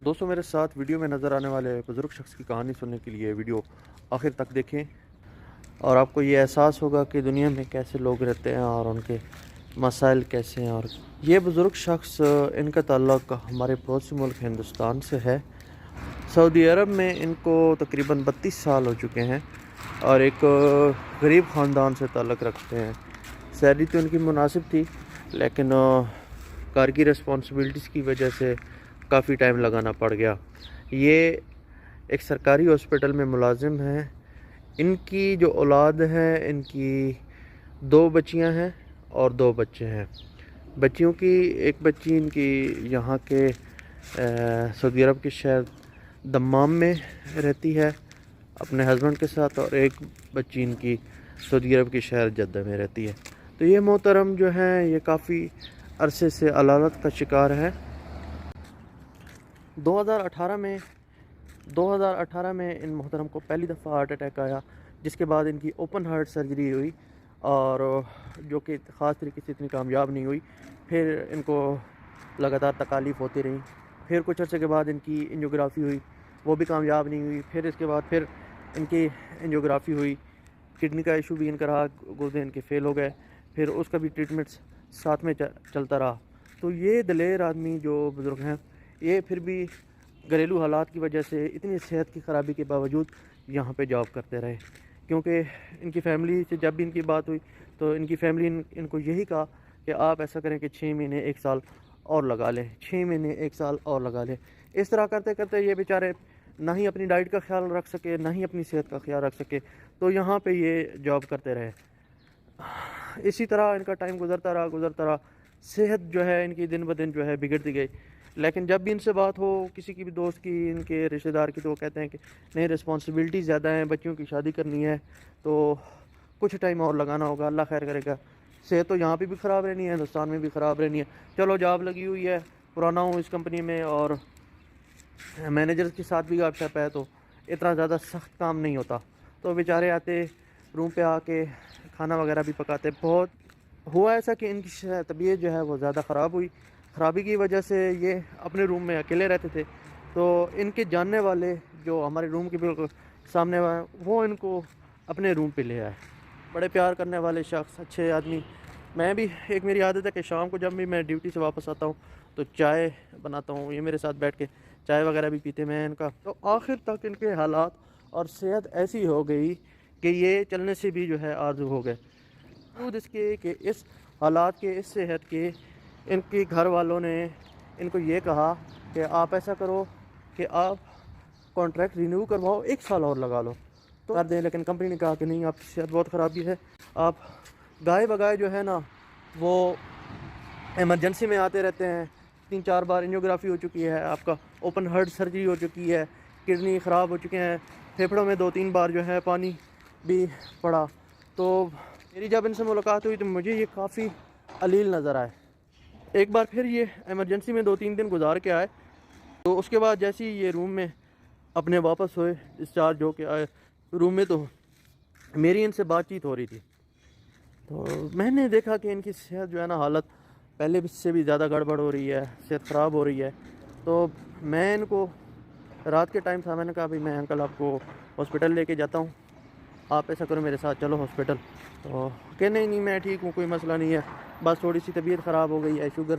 دوستوں میرے ساتھ ویڈیو میں نظر آنے والے بزرگ شخص کی کہانی سننے کے لیے ویڈیو آخر تک دیکھیں اور آپ کو یہ احساس ہوگا کہ دنیا میں کیسے لوگ رہتے ہیں اور ان کے مسائل کیسے ہیں۔ اور یہ بزرگ شخص ان کا تعلق ہمارے پڑوسی ملک ہندوستان سے ہے۔ سعودی عرب میں ان کو تقریباً 32 سال ہو چکے ہیں اور ایک غریب خاندان سے تعلق رکھتے ہیں۔ سیلری تو ان کی مناسب تھی لیکن کار کی رسپانسبلٹیز کی وجہ سے کافی ٹائم لگانا پڑ گیا۔ یہ ایک سرکاری ہاسپٹل میں ملازم ہیں۔ ان کی جو اولاد ہے ان کی 2 بچیاں ہیں اور 2 بچے ہیں۔ بچیوں کی ایک بچی ان کی یہاں کے سعودی عرب کے شہر دمام میں رہتی ہے اپنے ہسبینڈ کے ساتھ، اور ایک بچی ان کی سعودی عرب کے شہر جدہ میں رہتی ہے۔ تو یہ محترم جو ہیں یہ کافی عرصے سے علالت کا شکار ہے۔ 2018 میں ان محترم کو پہلی دفعہ ہارٹ اٹیک آیا، جس کے بعد ان کی اوپن ہارٹ سرجری ہوئی اور جو کہ خاص طریقے سے اتنی کامیاب نہیں ہوئی۔ پھر ان کو لگاتار تکالیف ہوتی رہیں۔ پھر کچھ عرصے کے بعد ان کی انجیوگرافی ہوئی، وہ بھی کامیاب نہیں ہوئی۔ پھر اس کے بعد پھر ان کی انجیوگرافی ہوئی، کڈنی کا ایشو بھی ان کا رہا، گردے ان کے فیل ہو گئے، پھر اس کا بھی ٹریٹمنٹ ساتھ میں چلتا رہا۔ تو یہ دلیر آدمی جو بزرگ ہیں یہ پھر بھی گھریلو حالات کی وجہ سے اتنی صحت کی خرابی کے باوجود یہاں پہ جاب کرتے رہے، کیونکہ ان کی فیملی سے جب بھی ان کی بات ہوئی تو ان کی فیملی ان کو یہی کہا کہ آپ ایسا کریں کہ 6 مہینے 1 سال اور لگا لیں، 6 مہینے 1 سال اور لگا لیں۔ اس طرح کرتے کرتے یہ بیچارے نہ ہی اپنی ڈائٹ کا خیال رکھ سکے نہ ہی اپنی صحت کا خیال رکھ سکے، تو یہاں پہ یہ جاب کرتے رہے۔ اسی طرح ان کا ٹائم گزرتا رہا، صحت جو ہے ان کی دن بدن جو ہے بگڑتی گئی۔ لیکن جب بھی ان سے بات ہو کسی کی بھی دوست کی، ان کے رشتہ دار کی، تو وہ کہتے ہیں کہ نہیں، رسپانسبلٹی زیادہ ہیں، بچیوں کی شادی کرنی ہے تو کچھ ٹائم اور لگانا ہوگا، اللہ خیر کرے گا۔ صحت تو یہاں پہ بھی خراب رہنی ہے، ہندوستان میں بھی خراب رہنی ہے۔ چلو جاب لگی ہوئی ہے، پرانا ہوں اس کمپنی میں اور مینیجر کے ساتھ بھی گپ شپ ہے تو اتنا زیادہ سخت کام نہیں ہوتا۔ تو بیچارے آتے روم پہ آ کے کھانا وغیرہ بھی پکاتے۔ بہت ہوا ایسا کہ ان کی طبیعت جو ہے وہ زیادہ خراب ہوئی، خرابی کی وجہ سے یہ اپنے روم میں اکیلے رہتے تھے۔ تو ان کے جاننے والے جو ہمارے روم کے بالکل سامنے وہ ان کو اپنے روم پہ لے آئے۔ بڑے پیار کرنے والے شخص، اچھے آدمی۔ میں بھی ایک میری عادت ہے کہ شام کو جب بھی میں ڈیوٹی سے واپس آتا ہوں تو چائے بناتا ہوں، یہ میرے ساتھ بیٹھ کے چائے وغیرہ بھی پیتے میں ان کا۔ تو آخر تک ان کے حالات اور صحت ایسی ہو گئی کہ یہ چلنے سے بھی جو ہے عاجز ہو گئے۔ خود اس کے کہ اس حالات کے، اس صحت کے، ان کے گھر والوں نے ان کو یہ کہا کہ آپ ایسا کرو کہ آپ کانٹریکٹ رینیو کرواؤ، 1 سال اور لگا لو تو کر دیں۔ لیکن کمپنی نے کہا کہ نہیں، آپ کی صحت بہت خرابی ہے، آپ گائے بگائے جو ہے نا وہ ایمرجنسی میں آتے رہتے ہیں، 3-4 بار انجیوگرافی ہو چکی ہے، آپ کا اوپن ہارٹ سرجری ہو چکی ہے، کڈنی خراب ہو چکے ہیں، پھیپھڑوں میں 2-3 بار جو ہے پانی بھی پڑا۔ تو میری جب ان سے ملاقات ہوئی تو مجھے یہ کافی علیل نظر آئے۔ ایک بار پھر یہ ایمرجنسی میں 2-3 دن گزار کے آئے، تو اس کے بعد جیسے ہی یہ روم میں اپنے واپس ہوئے، ڈسچارج ہو کے آئے روم میں، تو میری ان سے بات چیت ہو رہی تھی۔ تو میں نے دیکھا کہ ان کی صحت جو ہے نا، حالت پہلے سے بھی زیادہ گڑبڑ ہو رہی ہے، صحت خراب ہو رہی ہے۔ تو میں ان کو رات کے ٹائم تھا، میں نے کہا بھائی میں انکل آپ کو ہاسپٹل لے کے جاتا ہوں، آپ ایسا کرو میرے ساتھ چلو ہاسپٹل۔ تو کہ نہیں میں ٹھیک ہوں، کوئی مسئلہ نہیں ہے، بس تھوڑی سی طبیعت خراب ہو گئی ہے، شوگر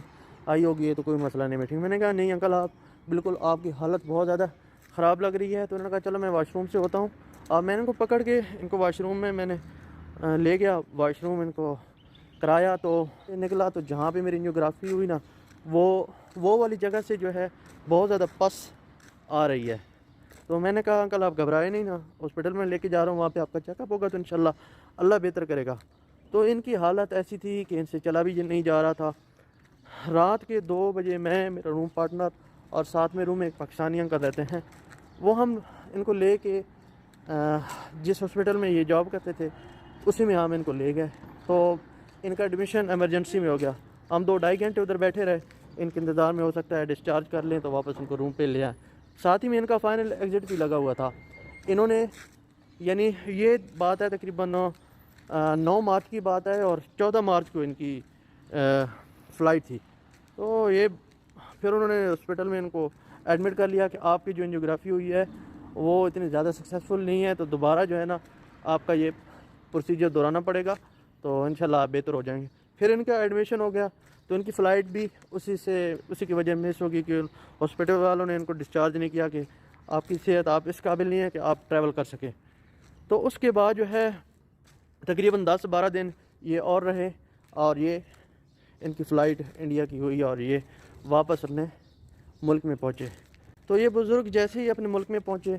آئی ہوگی ہے تو کوئی مسئلہ نہیں، میں ٹھیک۔ میں نے کہا نہیں انکل، آپ بالکل، آپ کی حالت بہت زیادہ خراب لگ رہی ہے۔ تو انہوں نے کہا چلو میں واش روم سے ہوتا ہوں۔ اور میں نے ان کو پکڑ کے ان کو واش روم میں نے لے گیا، واش روم ان کو کرایا تو نکلا، تو جہاں پہ میری انجیوگرافی ہوئی نا، وہ والی جگہ سے جو ہے بہت زیادہ پس آ رہی ہے۔ تو میں نے کہا انکل آپ گھبرائے نہیں نا، ہاسپٹل میں لے کے جا رہا ہوں، وہاں پہ آپ کا چیک اپ ہوگا تو انشاءاللہ اللہ بہتر کرے گا۔ تو ان کی حالت ایسی تھی کہ ان سے چلا بھی نہیں جا رہا تھا۔ رات کے 2 بجے میں، میرا روم پارٹنر اور ساتھ میں روم میں ایک پاکستانی انکل رہتے ہیں، وہ ہم ان کو لے کے جس ہاسپٹل میں یہ جاب کرتے تھے اسی میں ہم ان کو لے گئے۔ تو ان کا ایڈمیشن ایمرجنسی میں ہو گیا۔ ہم 2-2.5 گھنٹے ادھر بیٹھے رہے، ان کے انتظار میں، ہو سکتا ہے ڈسچارج کر لیں تو واپس ان کو روم پہ لے آئیں۔ ساتھ ہی میں ان کا فائنل ایگزٹ بھی لگا ہوا تھا۔ انہوں نے، یعنی یہ بات ہے تقریباً 9 مارچ کی بات ہے اور 14 مارچ کو ان کی فلائٹ تھی۔ تو یہ پھر انہوں نے ہاسپٹل میں ان کو ایڈمٹ کر لیا کہ آپ کی جو انجیوگرافی ہوئی ہے وہ اتنی زیادہ سکسیزفل نہیں ہے، تو دوبارہ جو ہے نا آپ کا یہ پروسیجر دہرانا پڑے گا، تو انشاءاللہ آپ بہتر ہو جائیں گے۔ پھر ان کا ایڈمیشن ہو گیا تو ان کی فلائٹ بھی اسی کی وجہ مس ہوگی کہ ہاسپٹل والوں نے ان کو ڈسچارج نہیں کیا کہ آپ کی صحت آپ اس قابل نہیں ہے کہ آپ ٹریول کر سکیں۔ تو اس کے بعد جو ہے تقریباً 10-12 دن یہ اور رہے، اور یہ ان کی فلائٹ انڈیا کی ہوئی اور یہ واپس اپنے ملک میں پہنچے۔ تو یہ بزرگ جیسے ہی اپنے ملک میں پہنچے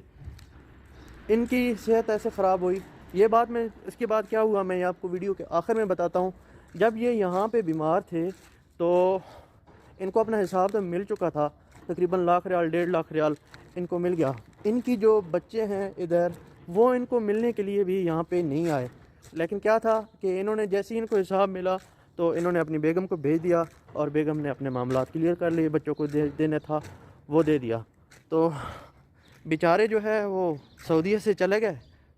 ان کی صحت ایسے خراب ہوئی۔ یہ بات میں اس کے بعد کیا ہوا میں آپ کو ویڈیو کے آخر میں بتاتا ہوں۔ جب یہ یہاں پہ بیمار تھے تو ان کو اپنا حساب تو مل چکا تھا، تقریباً 1,00,000 ریال 1.5 ریال ان کو مل گیا۔ ان کی جو بچے ہیں ادھر وہ ان کو ملنے کے لیے بھی یہاں پہ نہیں آئے، لیکن کیا تھا کہ انہوں نے جیسے ہی ان کو حساب ملا تو انہوں نے اپنی بیگم کو بھیج دیا، اور بیگم نے اپنے معاملات کلیئر کر لیے، بچوں کو دینا تھا وہ دے دیا۔ تو بیچارے جو ہے وہ سعودیہ سے چلے گئے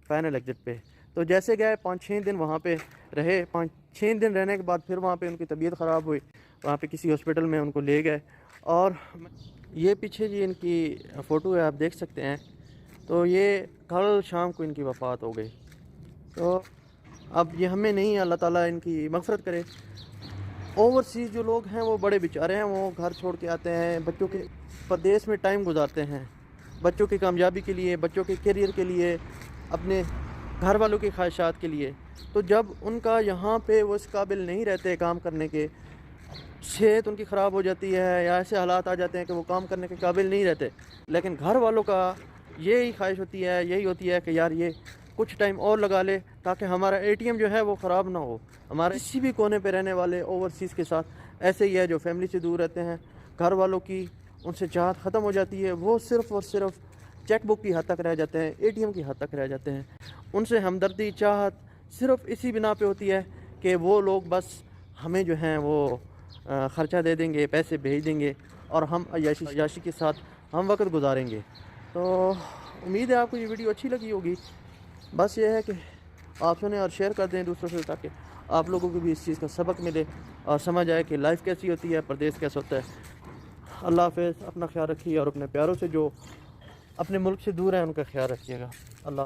فائنل ایگزٹ پہ۔ تو جیسے گئے 5-6 دن وہاں پہ رہے، 5-6 دن رہنے کے بعد پھر وہاں پہ ان کی طبیعت خراب ہوئی، وہاں پہ کسی ہاسپٹل میں ان کو لے گئے، اور یہ پیچھے جی ان کی فوٹو ہے، آپ دیکھ سکتے ہیں۔ تو یہ کل شام کو ان کی وفات ہو گئی۔ تو اب یہ ہمیں نہیں، اللہ تعالیٰ ان کی مغفرت کرے۔ اوورسیز جو لوگ ہیں وہ بڑے بیچارے ہیں، وہ گھر چھوڑ کے آتے ہیں، بچوں کے پردیس میں ٹائم گزارتے ہیں، بچوں کی کامیابی کے لیے، بچوں کے کیریئر کے لیے، اپنے گھر والوں کی خواہشات کے لیے۔ تو جب ان کا یہاں پہ وہ اس قابل نہیں رہتے کام کرنے کے، صحت ان کی خراب ہو جاتی ہے یا ایسے حالات آ جاتے ہیں کہ وہ کام کرنے کے قابل نہیں رہتے، لیکن گھر والوں کا یہی خواہش ہوتی ہے، یہی ہوتی ہے کہ یار یہ کچھ ٹائم اور لگا لے تاکہ ہمارا اے ٹی ایم جو ہے وہ خراب نہ ہو۔ ہمارے کسی بھی کونے پہ رہنے والے اوورسیز کے ساتھ ایسے ہی ہے، جو فیملی سے دور رہتے ہیں، گھر والوں کی ان سے چاہت ختم ہو جاتی ہے، وہ صرف اور صرف چیک بک کی حد تک رہ جاتے ہیں، اے ٹی ایم کی حد تک رہ جاتے ہیں۔ ان سے ہمدردی چاہت صرف اسی بنا پہ ہوتی ہے کہ وہ لوگ بس ہمیں جو ہیں وہ خرچہ دے دیں گے، پیسے بھیج دیں گے، اور ہم عیاشی کے ساتھ ہم وقت گزاریں گے۔ تو امید ہے آپ کو یہ ویڈیو اچھی لگی ہوگی۔ بس یہ ہے کہ آپ سنیں اور شیئر کر دیں دوسروں سے، تاکہ آپ لوگوں کو بھی اس چیز کا سبق ملے اور سمجھ آئے کہ لائف کیسی ہوتی ہے، پردیس کیسا ہوتا ہے۔ اللہ حافظ، اپنا خیال رکھیے، اور اپنے پیاروں سے جو اپنے ملک سے دور ہیں ان کا خیال رکھیے گا۔